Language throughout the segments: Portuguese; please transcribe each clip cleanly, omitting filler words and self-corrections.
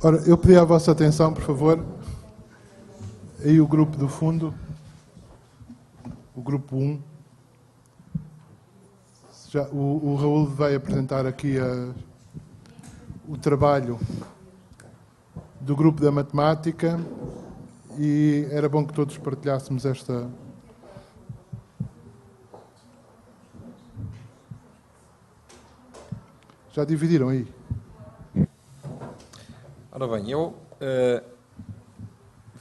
Ora, eu pedi a vossa atenção, por favor. Aí o grupo do fundo, o grupo 1. O Raul vai apresentar aqui o trabalho do grupo da matemática e era bom que todos partilhássemos esta... Já dividiram aí? Ora bem, eu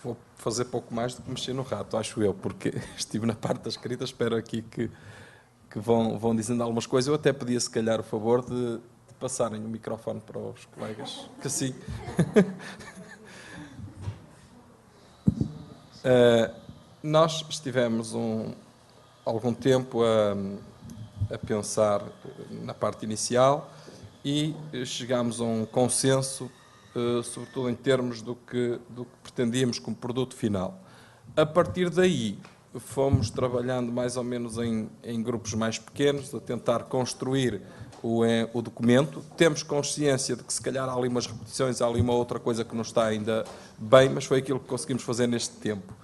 vou fazer pouco mais do que mexer no rato, acho eu, porque estive na parte da escrita, espero aqui que vão dizendo algumas coisas. Eu até pedia, se calhar, o favor de passarem o microfone para os colegas, que sim. Nós estivemos algum tempo a pensar na parte inicial e chegámos a um consenso, sobretudo em termos do que pretendíamos como produto final. A partir daí, fomos trabalhando mais ou menos em grupos mais pequenos, a tentar construir o documento. Temos consciência de que se calhar há ali umas repetições, há ali uma outra coisa que não está ainda bem, mas foi aquilo que conseguimos fazer neste tempo.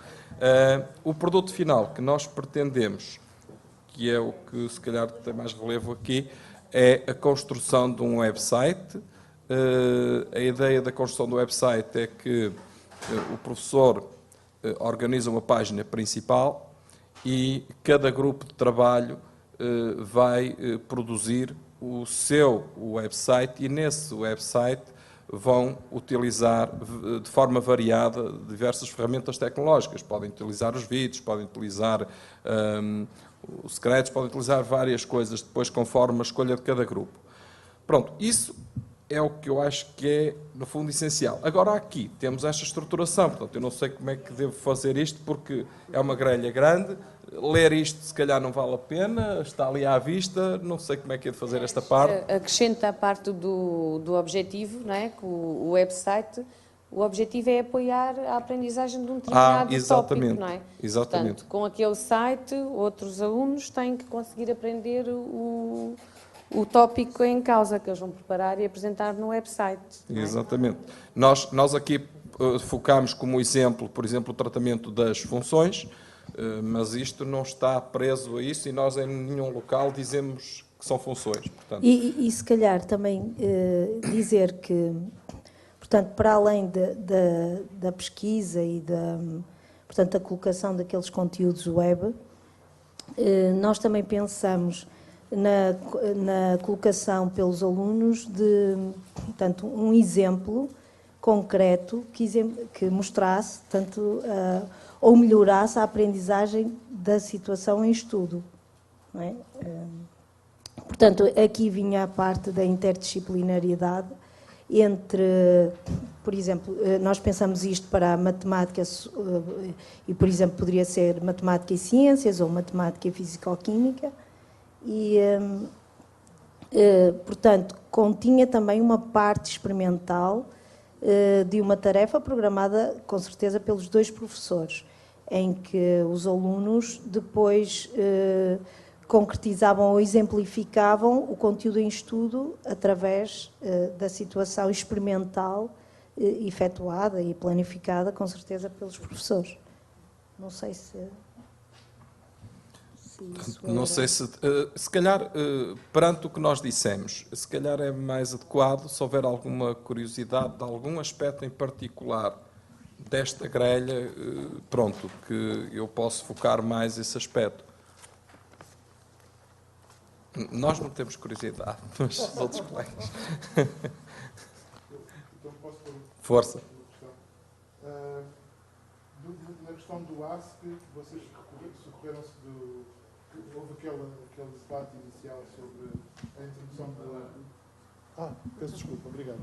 O produto final que nós pretendemos, que é o que se calhar tem mais relevo aqui, é a construção de um website. A ideia da construção do website é que o professor organiza uma página principal e cada grupo de trabalho vai produzir o seu website e nesse website vão utilizar de forma variada diversas ferramentas tecnológicas. Podem utilizar os vídeos, podem utilizar os secretos, podem utilizar várias coisas depois conforme a escolha de cada grupo. Pronto, isso é o que eu acho que é, no fundo, essencial. Agora, aqui, temos esta estruturação, portanto, eu não sei como é que devo fazer isto, porque é uma grelha grande, ler isto, se calhar, não vale a pena, está ali à vista, não sei como é que é de fazer esta parte. Acrescenta a parte do objetivo, não é? Que o website, o objetivo é apoiar a aprendizagem de um determinado tópico, não é? Exatamente. Portanto, com aquele site, outros alunos têm que conseguir aprender o tópico em causa que eles vão preparar e apresentar no website. Não é? Exatamente. Nós aqui focámos como exemplo, por exemplo, o tratamento das funções, mas isto não está preso a isso e nós em nenhum local dizemos que são funções. Portanto... E se calhar também dizer que, portanto, para além da pesquisa e portanto, da colocação daqueles conteúdos web, nós também pensamos na colocação pelos alunos de, portanto, um exemplo concreto que mostrasse, tanto, ou melhorasse a aprendizagem da situação em estudo. Não é? Portanto, aqui vinha a parte da interdisciplinariedade entre, por exemplo, nós pensamos isto para a matemática e, por exemplo, poderia ser matemática e ciências ou matemática e fisicoquímica. E, portanto, continha também uma parte experimental de uma tarefa programada, com certeza, pelos dois professores, em que os alunos depois concretizavam ou exemplificavam o conteúdo em estudo através da situação experimental efetuada e planificada, com certeza, pelos professores. Não sei se... Não sei se calhar, perante o que nós dissemos, se calhar é mais adequado, se houver alguma curiosidade de algum aspecto em particular desta grelha, pronto, que eu posso focar mais esse aspecto. Nós não temos curiosidade, mas os outros colegas. Força. Na questão do ASC, vocês socorreram-se do... Houve aquele debate inicial sobre a introdução da... peço desculpa, obrigado.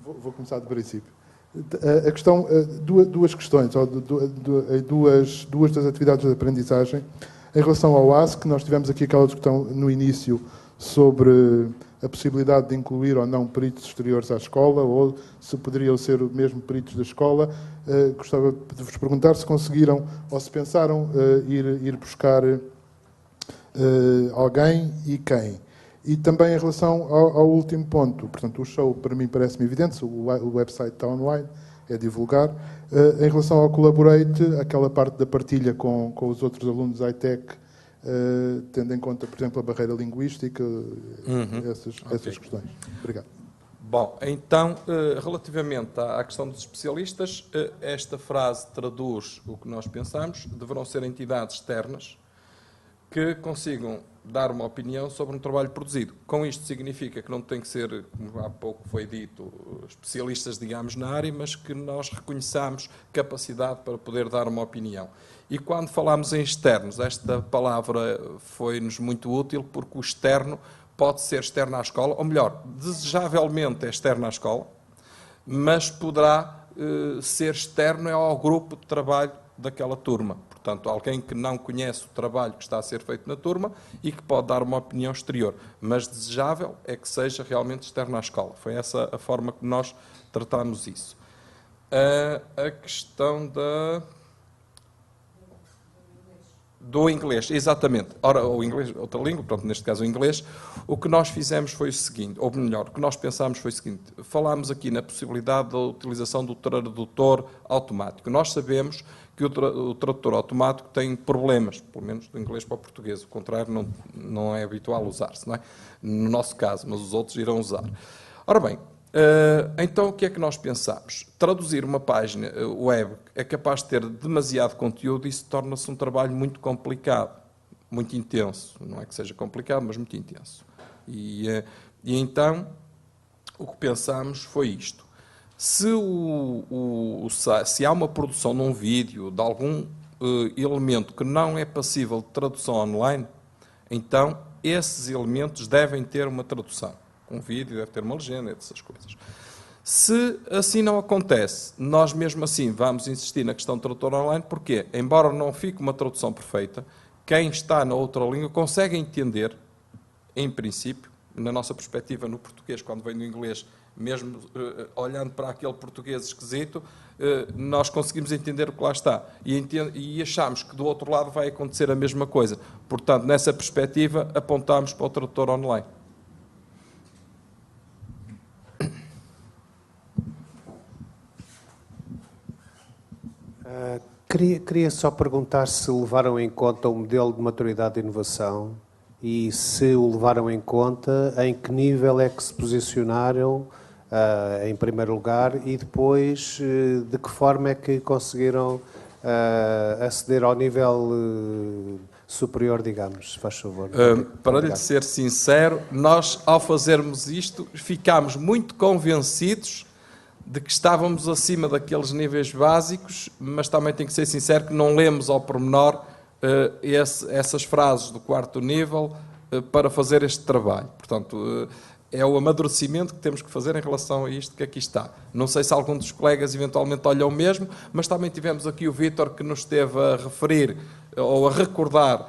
Vou começar do princípio. A questão, duas questões, ou duas das atividades de aprendizagem. Em relação ao ASC, nós tivemos aqui aquela discussão no início sobre a possibilidade de incluir ou não peritos exteriores à escola, ou se poderiam ser mesmo peritos da escola. Gostava de vos perguntar se conseguiram ou se pensaram ir buscar alguém e quem. E também em relação ao último ponto, portanto, o show para mim parece-me evidente, o website está online, é divulgar. Em relação ao Collaborate, aquela parte da partilha com os outros alunos high-tech, tendo em conta, por exemplo, a barreira linguística, essas questões. Obrigado. Bom, então, relativamente à questão dos especialistas, esta frase traduz o que nós pensamos, deverão ser entidades externas que consigam dar uma opinião sobre um trabalho produzido. Com isto significa que não tem que ser, como há pouco foi dito, especialistas, digamos, na área, mas que nós reconheçamos capacidade para poder dar uma opinião. E quando falamos em externos, esta palavra foi-nos muito útil porque o externo pode ser externo à escola, ou melhor, desejavelmente é externo à escola, mas poderá ser externo ao grupo de trabalho daquela turma. Portanto, alguém que não conhece o trabalho que está a ser feito na turma e que pode dar uma opinião exterior. Mas desejável é que seja realmente externo à escola. Foi essa a forma que nós tratámos isso. A questão do inglês, exatamente. Ora, o inglês, outra língua, pronto, neste caso o inglês, o que nós fizemos foi o seguinte, ou melhor, o que nós pensámos foi o seguinte, falámos aqui na possibilidade da utilização do tradutor automático. Nós sabemos que o tradutor automático tem problemas, pelo menos do inglês para o português, o contrário não é habitual usar-se, não é? No nosso caso, mas os outros irão usar. Ora bem, então o que é que nós pensámos? Traduzir uma página web é capaz de ter demasiado conteúdo e isso torna-se um trabalho muito complicado, muito intenso. Não é que seja complicado, mas muito intenso. E então o que pensámos foi isto. Se há uma produção num vídeo de algum elemento que não é passível de tradução online, então esses elementos devem ter uma tradução. Um vídeo deve ter uma legenda, essas coisas. Se assim não acontece, nós mesmo assim vamos insistir na questão do tradutor online, porque, embora não fique uma tradução perfeita, quem está na outra língua consegue entender, em princípio, na nossa perspectiva no português, quando vem do inglês, mesmo olhando para aquele português esquisito, nós conseguimos entender o que lá está. E achamos que do outro lado vai acontecer a mesma coisa. Portanto, nessa perspectiva, apontamos para o tradutor online. Queria só perguntar se levaram em conta o modelo de maturidade de inovação e se o levaram em conta, em que nível é que se posicionaram em primeiro lugar e depois de que forma é que conseguiram aceder ao nível superior, digamos, se faz favor. Para lhe ser sincero, nós ao fazermos isto ficámos muito convencidos de que estávamos acima daqueles níveis básicos, mas também tenho que ser sincero que não lemos ao pormenor essas frases do quarto nível para fazer este trabalho. Portanto, é o amadurecimento que temos que fazer em relação a isto que aqui está. Não sei se algum dos colegas eventualmente olha o mesmo, mas também tivemos aqui o Vítor que nos esteve a referir ou a recordar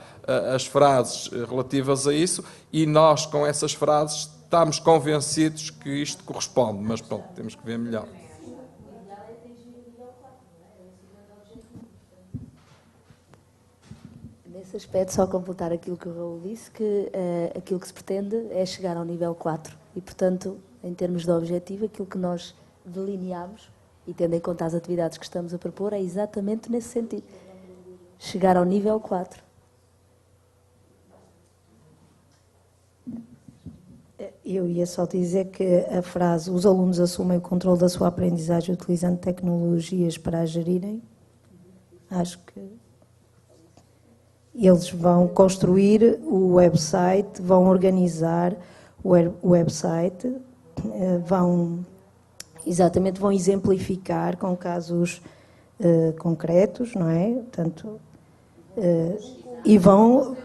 as frases relativas a isso e nós, com essas frases, estamos convencidos que isto corresponde, mas pronto, temos que ver melhor. Nesse aspecto, só completar aquilo que o Raul disse, que aquilo que se pretende é chegar ao nível 4 e, portanto, em termos de objetivo, aquilo que nós delineamos e tendo em conta as atividades que estamos a propor é exatamente nesse sentido, chegar ao nível 4. Eu ia só dizer que a frase os alunos assumem o controle da sua aprendizagem utilizando tecnologias para a gerirem, acho que eles vão construir o website, vão organizar o website, vão exemplificar com casos concretos, não é? Portanto, e vão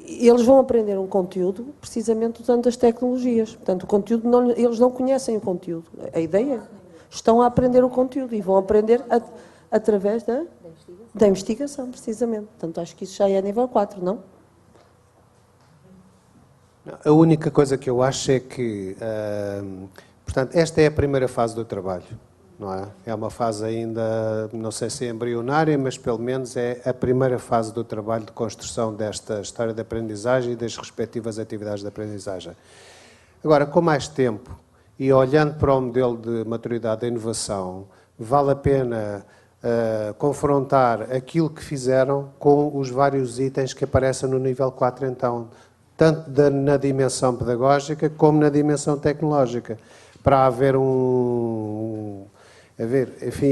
eles vão aprender um conteúdo precisamente usando as tecnologias. Portanto, o conteúdo eles não conhecem o conteúdo. A ideia estão a aprender o conteúdo e vão aprender através da investigação, precisamente. Portanto, acho que isso já é nível 4, não? A única coisa que eu acho é que, portanto, esta é a primeira fase do trabalho. não é? É uma fase ainda, não sei se é embrionária, mas pelo menos é a primeira fase do trabalho de construção desta história de aprendizagem e das respectivas atividades de aprendizagem. Agora, com mais tempo e olhando para o modelo de maturidade da inovação, vale a pena confrontar aquilo que fizeram com os vários itens que aparecem no nível 4, então, tanto na dimensão pedagógica como na dimensão tecnológica, para haver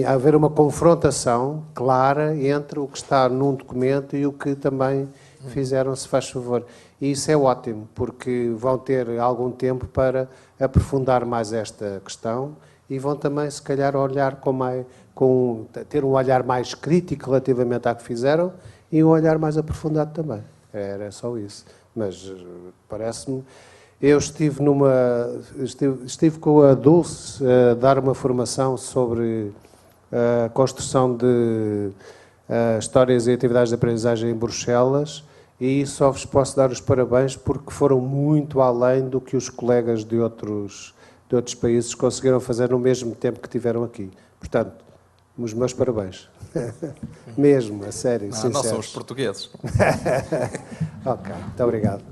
haver uma confrontação clara entre o que está num documento e o que também fizeram, se faz favor. E isso é ótimo, porque vão ter algum tempo para aprofundar mais esta questão e vão também, se calhar, olhar ter um olhar mais crítico relativamente à que fizeram e um olhar mais aprofundado também. Era só isso. Mas parece-me... Eu estive com a Dulce a dar uma formação sobre a construção de histórias e atividades de aprendizagem em Bruxelas e só vos posso dar os parabéns porque foram muito além do que os colegas de outros países conseguiram fazer no mesmo tempo que tiveram aqui. Portanto, os meus parabéns. Mesmo, a sério, sinceros. Nós somos portugueses. Ok, muito obrigado.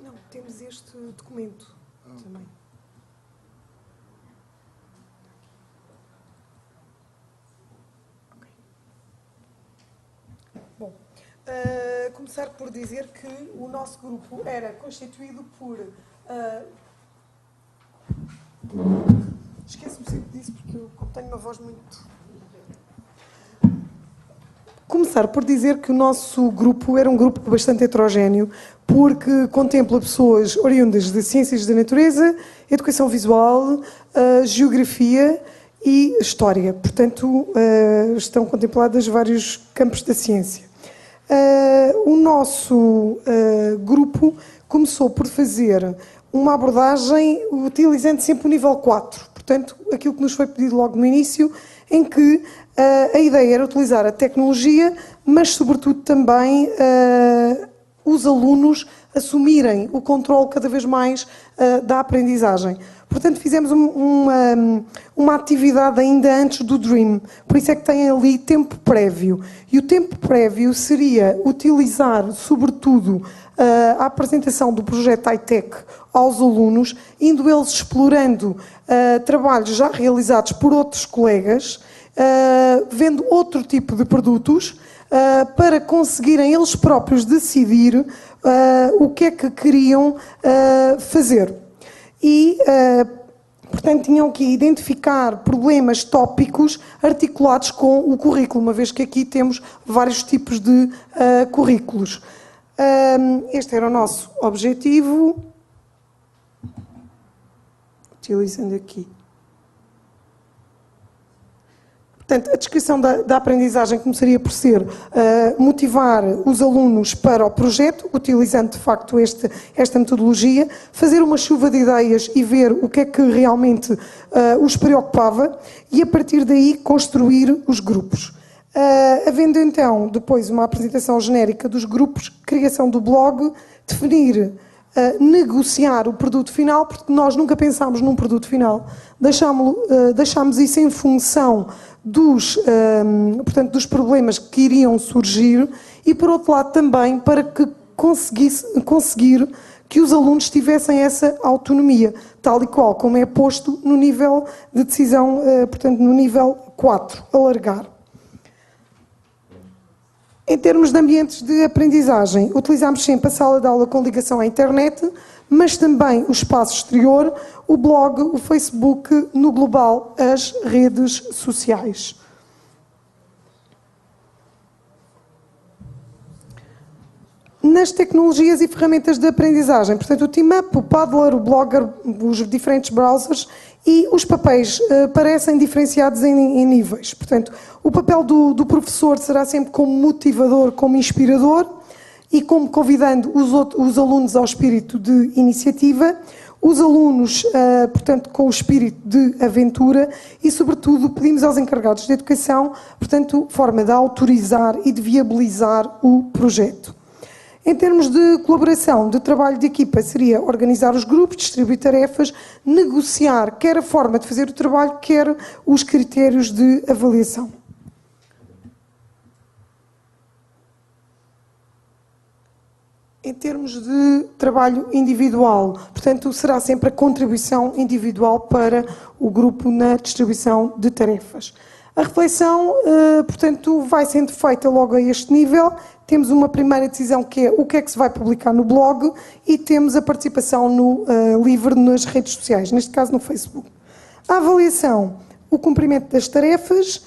Não, temos este documento também. Okay. Bom, começar por dizer que o nosso grupo era constituído por... Esqueço-me sempre disso porque eu tenho uma voz muito... Começar por dizer que o nosso grupo era um grupo bastante heterogéneo, porque contempla pessoas oriundas de ciências da natureza, educação visual, geografia e história. Portanto, estão contempladas vários campos da ciência. O nosso grupo começou por fazer uma abordagem utilizando sempre o nível 4. Portanto, aquilo que nos foi pedido logo no início, em que a ideia era utilizar a tecnologia, mas, sobretudo, também os alunos assumirem o controle cada vez mais da aprendizagem. Portanto, fizemos uma atividade ainda antes do Dream, por isso é que tem ali tempo prévio. E o tempo prévio seria utilizar, sobretudo, a apresentação do projeto iTech aos alunos, indo eles explorando trabalhos já realizados por outros colegas, vendo outro tipo de produtos, para conseguirem eles próprios decidir o que é que queriam fazer. E, portanto, tinham que identificar problemas tópicos articulados com o currículo, uma vez que aqui temos vários tipos de currículos. Este era o nosso objetivo. Utilizando aqui. Portanto, a descrição da aprendizagem começaria por ser motivar os alunos para o projeto, utilizando de facto esta metodologia, fazer uma chuva de ideias e ver o que é que realmente os preocupava e, a partir daí, construir os grupos. Havendo então depois uma apresentação genérica dos grupos, criação do blog, definir, negociar o produto final, porque nós nunca pensámos num produto final, deixámos isso em função portanto, dos problemas que iriam surgir e, por outro lado, também para que conseguir que os alunos tivessem essa autonomia, tal e qual como é posto no nível de decisão, portanto, no nível 4, alargar. Em termos de ambientes de aprendizagem, utilizámos sempre a sala de aula com ligação à internet, mas também o espaço exterior, o blog, o Facebook, no global, as redes sociais. Nas tecnologias e ferramentas de aprendizagem, portanto, o TeamUp, o Padlet, o Blogger, os diferentes browsers E os papéis parecem diferenciados em níveis. Portanto, o papel do professor será sempre como motivador, como inspirador e como convidando os alunos ao espírito de iniciativa, os alunos, portanto, com o espírito de aventura e, sobretudo, pedimos aos encarregados de educação, portanto, forma de autorizar e de viabilizar o projeto. Em termos de colaboração, de trabalho de equipa, seria organizar os grupos, distribuir tarefas, negociar quer a forma de fazer o trabalho, quer os critérios de avaliação. Em termos de trabalho individual, portanto, será sempre a contribuição individual para o grupo na distribuição de tarefas. A reflexão, portanto, vai sendo feita logo a este nível. Temos uma primeira decisão que é o que é que se vai publicar no blog e temos a participação no livre nas redes sociais, neste caso no Facebook. A avaliação, o cumprimento das tarefas,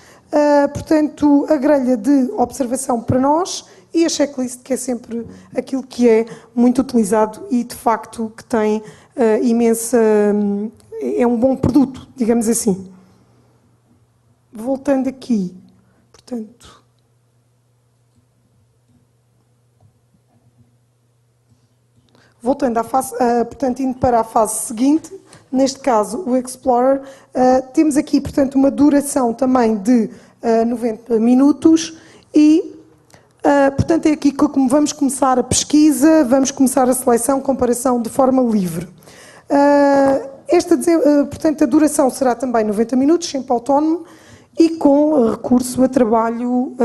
portanto, a grelha de observação para nós e a checklist, que é sempre aquilo que é muito utilizado e, de facto, que tem imensa... é um bom produto, digamos assim. Voltando aqui, portanto... Voltando à fase, portanto, indo para a fase seguinte, neste caso o Explorer, temos aqui, portanto, uma duração também de 90 minutos e, portanto, é aqui que vamos começar a pesquisa, vamos começar a seleção, comparação de forma livre. Portanto, a duração será também 90 minutos, sempre autónomo e com recurso a trabalho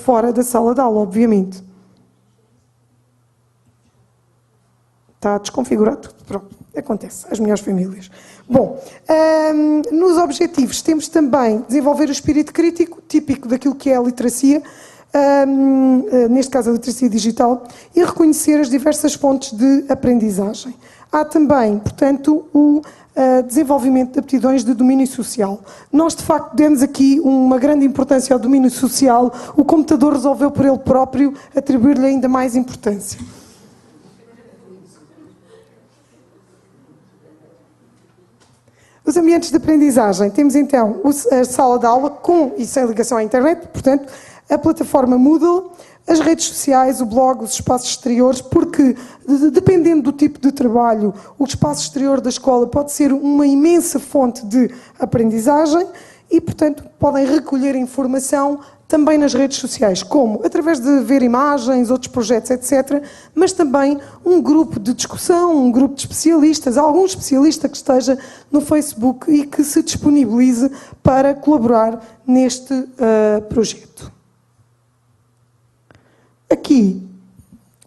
fora da sala de aula, obviamente. Está desconfigurado tudo. Pronto, acontece, as melhores famílias. Bom, nos objetivos temos também desenvolver o espírito crítico, típico daquilo que é a literacia, neste caso a literacia digital, e reconhecer as diversas fontes de aprendizagem. Há também, portanto, o desenvolvimento de aptidões de domínio social. Nós, de facto, demos aqui uma grande importância ao domínio social, o computador resolveu por ele próprio atribuir-lhe ainda mais importância. Os ambientes de aprendizagem, temos então a sala de aula com e sem ligação à internet, portanto, a plataforma Moodle, as redes sociais, o blog, os espaços exteriores, porque, dependendo do tipo de trabalho, o espaço exterior da escola pode ser uma imensa fonte de aprendizagem e, portanto, podem recolher informação também nas redes sociais, como através de ver imagens, outros projetos, etc., mas também um grupo de discussão, um grupo de especialistas, algum especialista que esteja no Facebook e que se disponibilize para colaborar neste projeto. Aqui,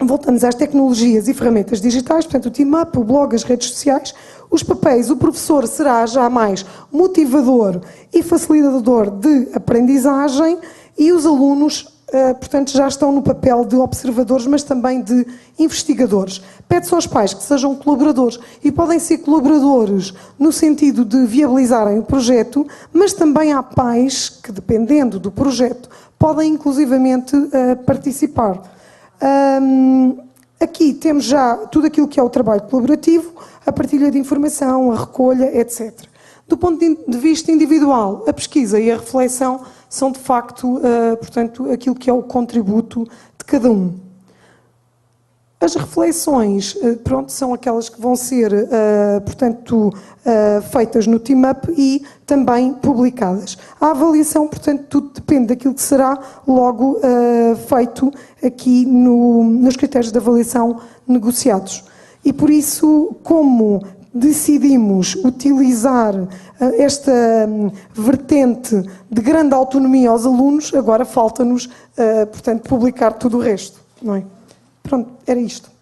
voltamos às tecnologias e ferramentas digitais, portanto, o team-up, o blog, as redes sociais, os papéis, o professor será já mais motivador e facilitador de aprendizagem e os alunos, portanto, já estão no papel de observadores, mas também de investigadores. Pede-se aos pais que sejam colaboradores e podem ser colaboradores no sentido de viabilizarem o projeto, mas também há pais que, dependendo do projeto, podem inclusivamente participar. Aqui temos já tudo aquilo que é o trabalho colaborativo, a partilha de informação, a recolha, etc. Do ponto de vista individual, a pesquisa e a reflexão são, de facto, portanto, aquilo que é o contributo de cada um. As reflexões, pronto, são aquelas que vão ser, portanto, feitas no team-up e também publicadas. A avaliação, portanto, tudo depende daquilo que será logo feito aqui nos critérios de avaliação negociados. E por isso, como decidimos utilizar esta vertente de grande autonomia aos alunos, agora falta-nos, portanto, publicar tudo o resto, não é? Pronto, era isto.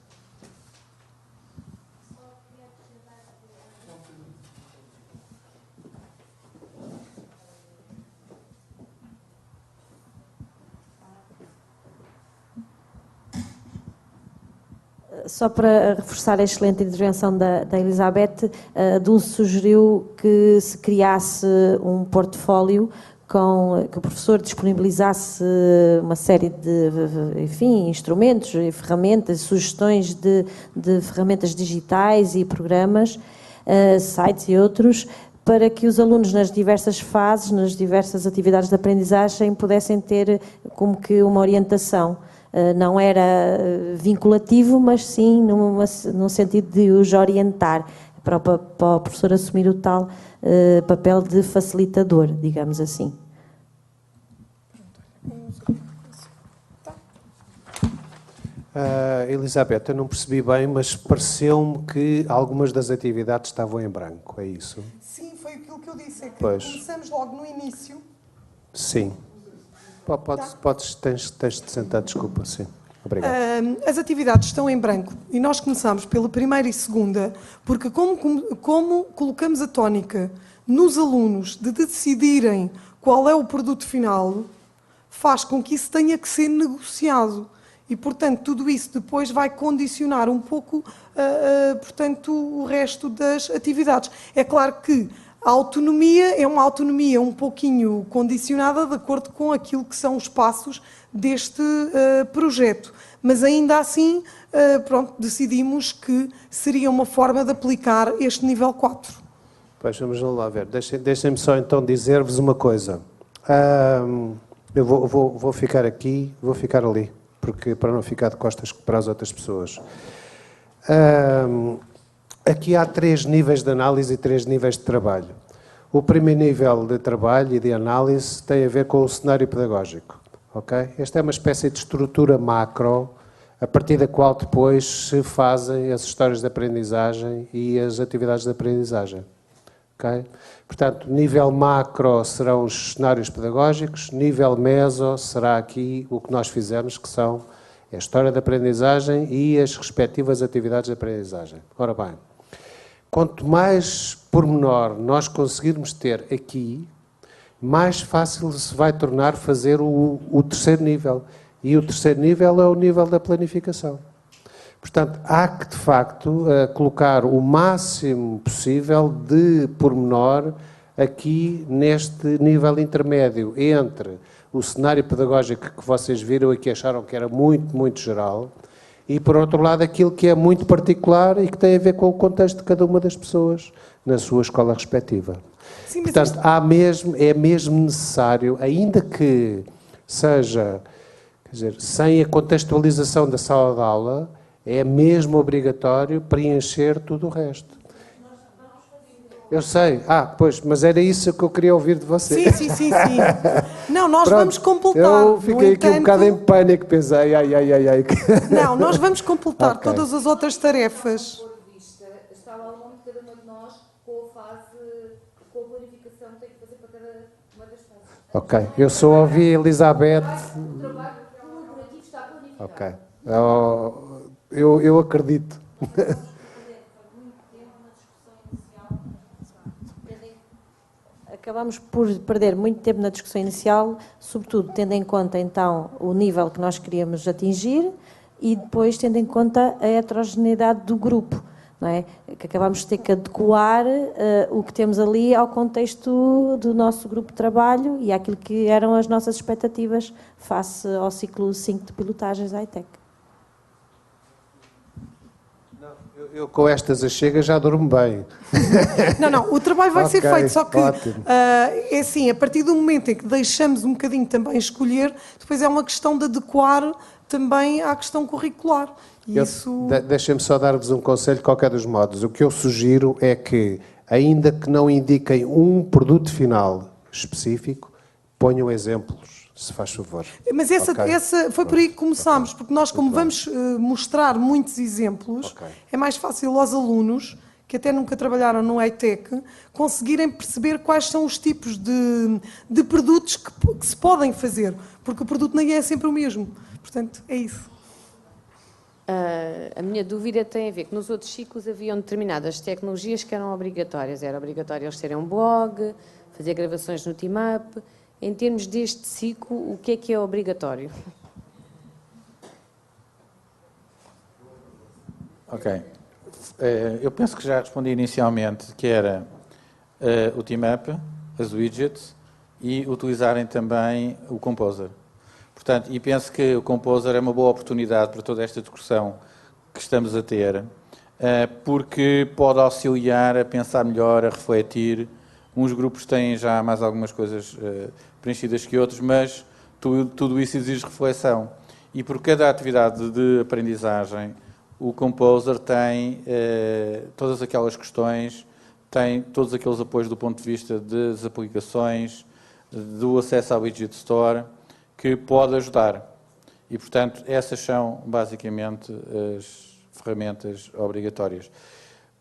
Só para reforçar a excelente intervenção da Elizabeth, a Dulce sugeriu que se criasse um portfólio que o professor disponibilizasse uma série de, enfim, instrumentos e ferramentas, sugestões de ferramentas digitais e programas, sites e outros, para que os alunos nas diversas fases, nas diversas atividades de aprendizagem, pudessem ter como que uma orientação. Não era vinculativo, mas sim num sentido de os orientar, para o professor assumir o tal papel de facilitador, digamos assim. Elizabeth, eu não percebi bem, mas pareceu-me que algumas das atividades estavam em branco, é isso? Sim, foi aquilo que eu disse, é que Pois. começamos logo no início. Sim. Tens de sentar, desculpa, sim. Obrigado. As atividades estão em branco e nós começamos pela primeira e segunda, porque como colocamos a tónica nos alunos de decidirem qual é o produto final, faz com que isso tenha que ser negociado. E, portanto, tudo isso depois vai condicionar um pouco, portanto, o resto das atividades. É claro que a autonomia é uma autonomia um pouquinho condicionada de acordo com aquilo que são os passos deste projeto. Mas, ainda assim, pronto, decidimos que seria uma forma de aplicar este nível 4. Pois, vamos lá ver. Deixem-me só então dizer-vos uma coisa. Eu vou ficar aqui, vou ficar ali, porque para não ficar de costas para as outras pessoas. Aqui há 3 níveis de análise e 3 níveis de trabalho. O primeiro nível de trabalho e de análise tem a ver com o cenário pedagógico. Okay? Esta é uma espécie de estrutura macro, a partir da qual depois se fazem as histórias de aprendizagem e as atividades de aprendizagem. Okay? Portanto, nível macro serão os cenários pedagógicos, nível meso será aqui o que nós fizemos, que são a história da aprendizagem e as respectivas atividades de aprendizagem. Ora bem, quanto mais pormenor nós conseguirmos ter aqui, mais fácil se vai tornar fazer o terceiro nível. E o terceiro nível é o nível da planificação. Portanto, há que, de facto, colocar o máximo possível de pormenor aqui neste nível intermédio entre o cenário pedagógico que vocês viram e que acharam que era muito, muito geral, e, por outro lado, aquilo que é muito particular e que tem a ver com o contexto de cada uma das pessoas na sua escola respectiva. Sim, mas portanto, é mesmo necessário, ainda que seja, quer dizer, sem a contextualização da sala de aula, é mesmo obrigatório preencher tudo o resto. Eu sei. Pois, mas era isso que eu queria ouvir de vocês. Sim. Não, nós Pronto, vamos completar. Eu fiquei aqui um bocado em pânico, pensei, ai. Não, nós vamos completar Ok. todas as outras tarefas. Está lá o nome de cada uma de nós, com a fase, com a planificação que tem que fazer para cada uma das fases. Ok, eu só ouvi Elizabeth. O trabalho colaborativo está planificado. Ok, eu acredito. Acabamos por perder muito tempo na discussão inicial, sobretudo tendo em conta, então, o nível que nós queríamos atingir e depois tendo em conta a heterogeneidade do grupo, não é? Que acabamos de ter que adequar o que temos ali ao contexto do nosso grupo de trabalho e àquilo que eram as nossas expectativas face ao ciclo 5 de pilotagens high-tech. Eu com estas achegas já durmo bem. Não, o trabalho vai ser Ok, feito, só que ótimo. é assim, a partir do momento em que deixamos um bocadinho também escolher, depois é uma questão de adequar também à questão curricular. E isso... Deixem-me só dar-vos um conselho de qualquer dos modos. O que eu sugiro é que, ainda que não indiquem um produto final específico, ponham exemplos, se faz favor. Mas essa foi por aí que começámos, porque nós, como Muito bem. vamos mostrar muitos exemplos, Ok. é mais fácil aos alunos, que até nunca trabalharam no high-tech, conseguirem perceber quais são os tipos de produtos que se podem fazer, porque o produto nem é sempre o mesmo. Portanto, é isso. A minha dúvida tem a ver que nos outros ciclos haviam determinadas tecnologias que eram obrigatórias. Era obrigatório eles terem um blog, fazer gravações no Teamup. Em termos deste ciclo, o que é obrigatório? Ok. Eu penso que já respondi inicialmente que era o Teamup, as widgets e utilizarem também o Composer. Portanto, e penso que o Composer é uma boa oportunidade para toda esta discussão que estamos a ter, porque pode auxiliar a pensar melhor, a refletir Uns grupos têm já mais algumas coisas preenchidas que outros, mas tudo isso exige reflexão. E por cada atividade de aprendizagem, o Composer tem todas aquelas questões, tem todos aqueles apoios do ponto de vista das aplicações, do acesso ao Widget Store, que pode ajudar. E, portanto, essas são basicamente as ferramentas obrigatórias.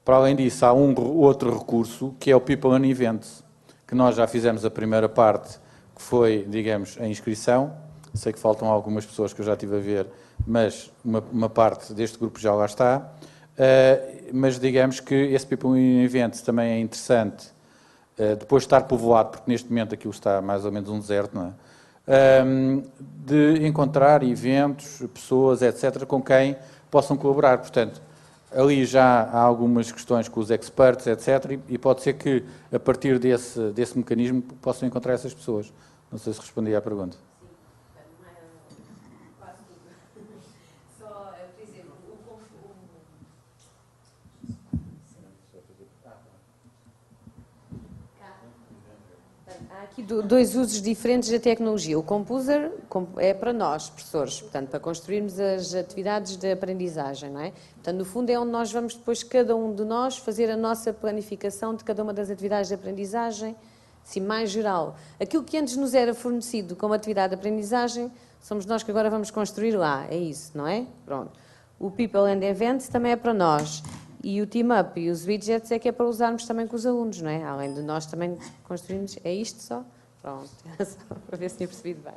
Para além disso, há outro recurso, que é o People and Events, que nós já fizemos a primeira parte, que foi, digamos, a inscrição. Sei que faltam algumas pessoas que eu já estive a ver, mas uma parte deste grupo já lá está. Mas digamos que esse People and Events também é interessante, depois de estar povoado, porque neste momento aquilo está mais ou menos um deserto, não é? De encontrar eventos, pessoas, etc., com quem possam colaborar. Portanto, ali já há algumas questões com os experts, etc., e pode ser que, a partir desse mecanismo, possam encontrar essas pessoas. Não sei se respondi à pergunta. Há aqui dois usos diferentes da tecnologia. O Composer é para nós, professores, portanto, para construirmos as atividades de aprendizagem, não é? Portanto, no fundo é onde nós vamos depois, cada um de nós, fazer a nossa planificação de cada uma das atividades de aprendizagem, assim, mais geral. Aquilo que antes nos era fornecido como atividade de aprendizagem, somos nós que agora vamos construir lá, é isso, não é? Pronto. O People and Events também é para nós. E o Team Up e os widgets é que é para usarmos também com os alunos, não é? Além de nós também construirmos, é isto só? Pronto, era só para ver se tinha percebido bem.